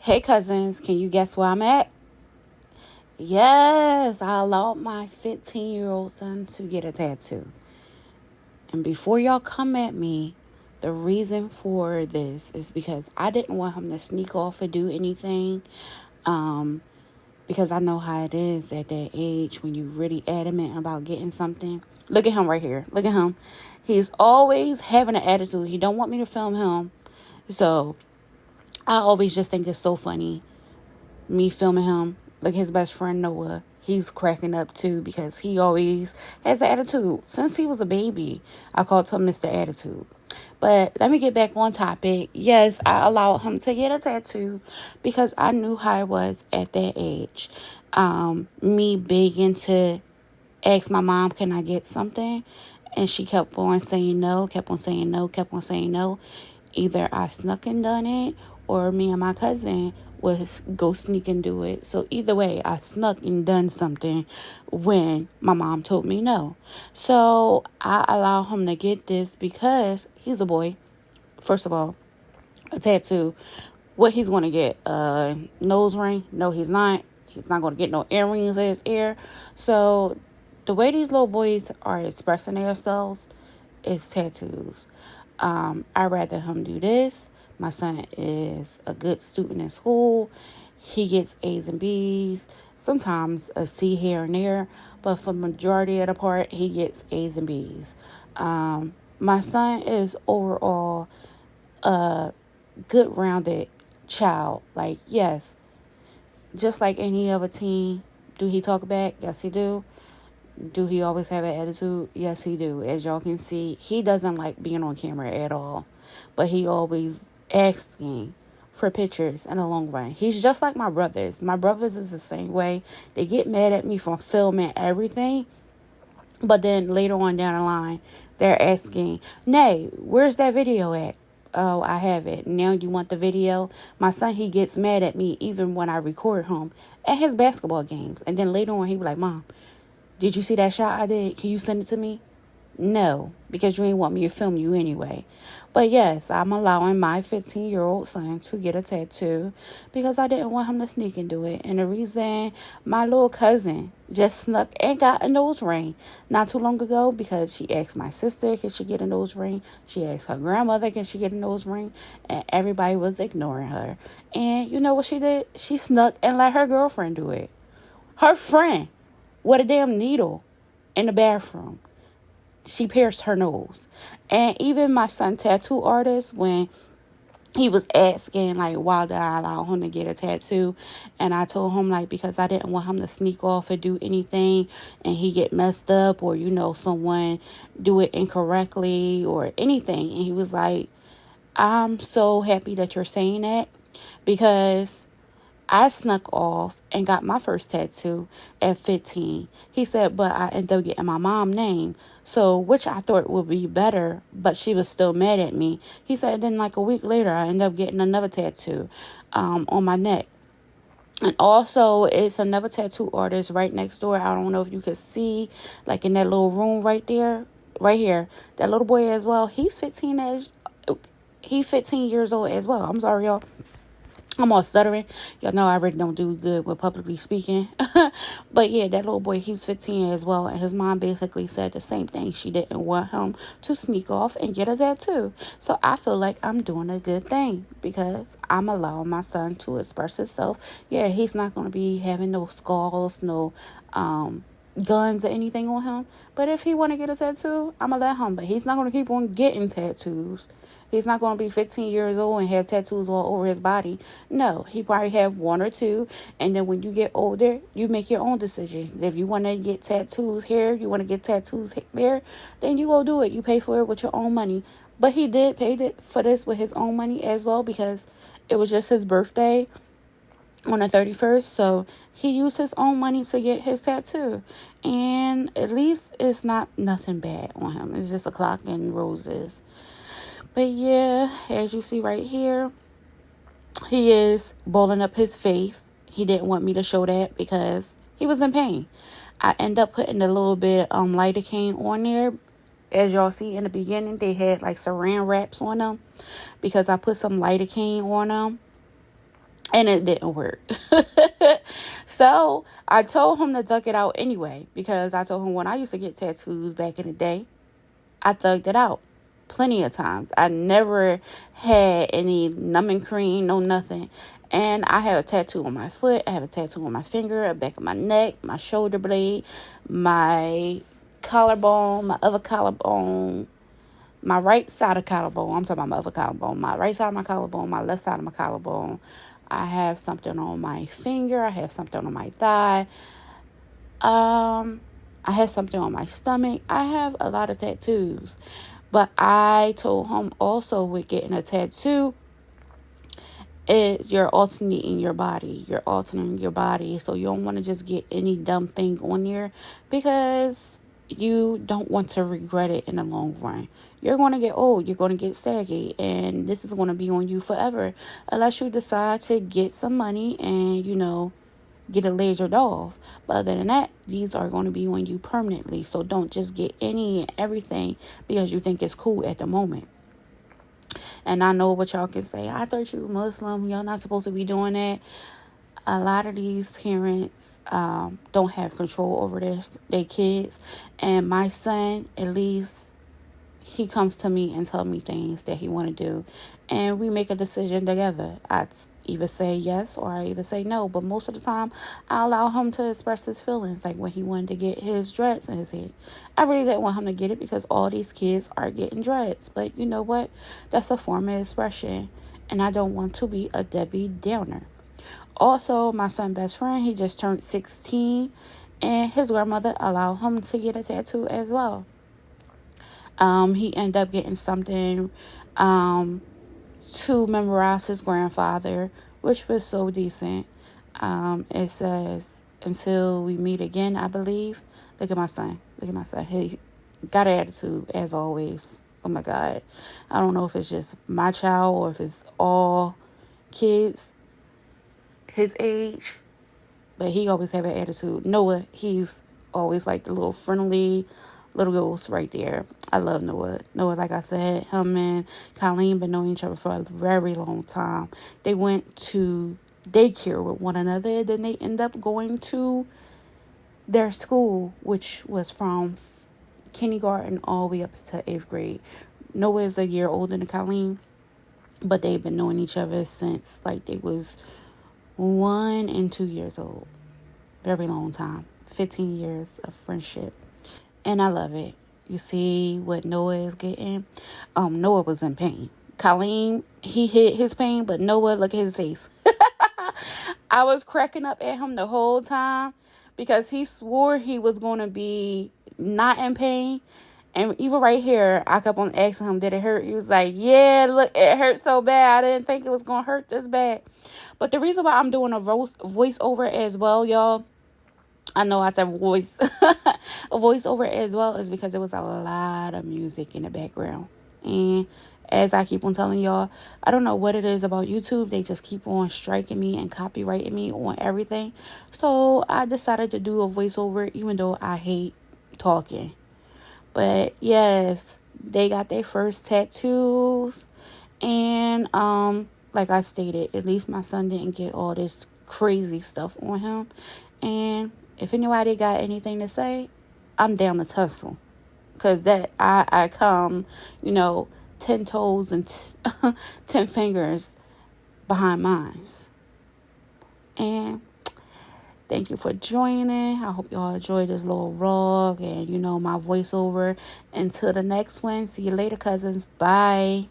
Hey cousins, can you guess where I'm at? Yes, I allowed my 15-year-old son to get a tattoo. And before y'all come at me, the reason for this is because I didn't want him to sneak off and do anything. Because I know how it is at that age when you're really adamant about getting something. Look at him right here. Look at him. He's always having an attitude. He don't want me to film him. So I always just think it's so funny me filming him. Like his best friend Noah, he's cracking up too because he always has an attitude. Since he was a baby, I called him Mr. Attitude. But let me get back on topic. Yes, I allowed him to get a tattoo because I knew how I was at that age. Me begging to ask my mom, can I get something? And she kept on saying no, kept on saying no, kept on saying no. Either I snuck and done it, or me and my cousin would go sneak and do it. So either way, I snuck and done something when my mom told me no. So I allow him to get this because he's a boy. First of all, a tattoo. What he's going to get? A nose ring? No, he's not. He's not going to get no earrings in his ear. So the way these little boys are expressing themselves is tattoos. I'd rather him do this. My son is a good student in school. He gets A's and B's, sometimes a C here and there, but for majority of the part, he gets A's and B's. My son is overall a good rounded child. Like, yes, just like any other teen. Do he talk back? Yes, he do. Do he always have an attitude? Yes, he do. As y'all can see, he doesn't like being on camera at all. But he always asking for pictures in the long run. He's just like my brothers. My brothers is the same way. They get mad at me for filming everything. But then later on down the line, they're asking, Nay, where's that video at? Oh, I have it. Now you want the video? My son, he gets mad at me even when I record him at his basketball games. And then later on, he be like, Mom, did you see that shot I did? Can you send it to me? No, because you ain't want me to film you anyway. But yes, I'm allowing my 15-year-old son to get a tattoo because I didn't want him to sneak and do it. And the reason my little cousin just snuck and got a nose ring not too long ago because she asked my sister, can she get a nose ring? She asked her grandmother, can she get a nose ring? And everybody was ignoring her. And you know what she did? She snuck and let her girlfriend do it. Her friend with a damn needle in the bathroom. She pierced her nose. And even my son tattoo artist, when he was asking, like, why did I allow him to get a tattoo? And I told him, like, because I didn't want him to sneak off and do anything and he get messed up or, someone do it incorrectly or anything. And he was like, I'm so happy that you're saying that because I snuck off and got my first tattoo at 15. He said, but I ended up getting my mom's name. So, which I thought would be better, but she was still mad at me. He said, then like a week later, I ended up getting another tattoo on my neck. And also, it's another tattoo artist right next door. I don't know if you could see, like in that little room right there, right here. That little boy as well. He's 15 years old as well. I'm sorry, y'all. I'm all stuttering. Y'all know I already don't do good with publicly speaking. But yeah, that little boy, he's 15 as well. And his mom basically said the same thing. She didn't want him to sneak off and get a tattoo. So I feel like I'm doing a good thing because I'm allowing my son to express himself. Yeah, he's not going to be having no skulls, no guns or anything on him. But if he want to get a tattoo, I'm going to let him. But he's not going to keep on getting tattoos. He's not going to be 15 years old and have tattoos all over his body. No, he probably have one or two. And then when you get older, you make your own decisions. If you want to get tattoos here, you want to get tattoos there, then you go do it. You pay for it with your own money. But he did pay for this with his own money as well because it was just his birthday on the 31st. So he used his own money to get his tattoo. And at least it's not nothing bad on him. It's just a clock and roses. But yeah, as you see right here, he is balling up his face. He didn't want me to show that because he was in pain. I end up putting a little bit lidocaine on there. As y'all see in the beginning, they had like saran wraps on them because I put some lidocaine on them. And it didn't work. So I told him to duck it out anyway, because I told him when I used to get tattoos back in the day, I thugged it out plenty of times. I never had any numbing cream, no nothing. And I have a tattoo on my foot. I have a tattoo on my finger, the back of my neck, my shoulder blade, my collarbone, my other collarbone, my right side of collarbone. I'm talking about my other collarbone. My right side of my collarbone, my left side of my collarbone. I have something on my finger. I have something on my thigh. I have something on my stomach. I have a lot of tattoos. But I told him also, with getting a tattoo, you're alternating your body. You're altering your body. So you don't want to just get any dumb thing on there, because you don't want to regret it in the long run. You're going to get old. You're going to get saggy. And this is going to be on you forever. Unless you decide to get some money and, get it lasered off. But other than that, these are going to be on you permanently. So don't just get any and everything because you think it's cool at the moment. And I know what y'all can say. I thought you Muslim. Y'all not supposed to be doing that. A lot of these parents don't have control over their kids. And my son, at least, he comes to me and tell me things that he want to do. And we make a decision together. I either say yes or I either say no. But most of the time, I allow him to express his feelings. Like when he wanted to get his dreads in his head. I really didn't want him to get it because all these kids are getting dreads. But you know what? That's a form of expression. And I don't want to be a Debbie Downer. Also, my son's best friend, he just turned 16. And his grandmother allowed him to get a tattoo as well. He ended up getting something to memorize his grandfather, which was so decent. It says, "Until we meet again," I believe. Look at my son. He got an attitude, as always. Oh, my God. I don't know if it's just my child or if it's all kids his age. But he always have an attitude. Noah, he's always like the little friendly little ghost right there. I love Noah. Noah, like I said, him and Colleen been knowing each other for a very long time. They went to daycare with one another. Then they end up going to their school, which was from kindergarten all the way up to 8th grade. Noah is a year older than Colleen, but they've been knowing each other since like they was 1 and 2 years old. Very long time. 15 years of friendship. And I love it. You see what Noah is getting? Noah was in pain. Colleen, he hid his pain, but Noah, look at his face. I was cracking up at him the whole time because he swore he was going to be not in pain. And even right here, I kept on asking him, did it hurt? He was like, yeah, look, it hurt so bad. I didn't think it was going to hurt this bad. But the reason why I'm doing a voiceover as well, y'all, I know I said voice, a voiceover as well, is because there was a lot of music in the background. And as I keep on telling y'all, I don't know what it is about YouTube. They just keep on striking me and copyrighting me on everything. So I decided to do a voiceover, even though I hate talking. But yes, they got their first tattoos. And like I stated, at least my son didn't get all this crazy stuff on him. And if anybody got anything to say, I'm down to tussle. Because that I come, 10 toes and 10 fingers behind mine. And thank you for joining. I hope y'all enjoyed this little vlog and, my voiceover. Until the next one, see you later, cousins. Bye.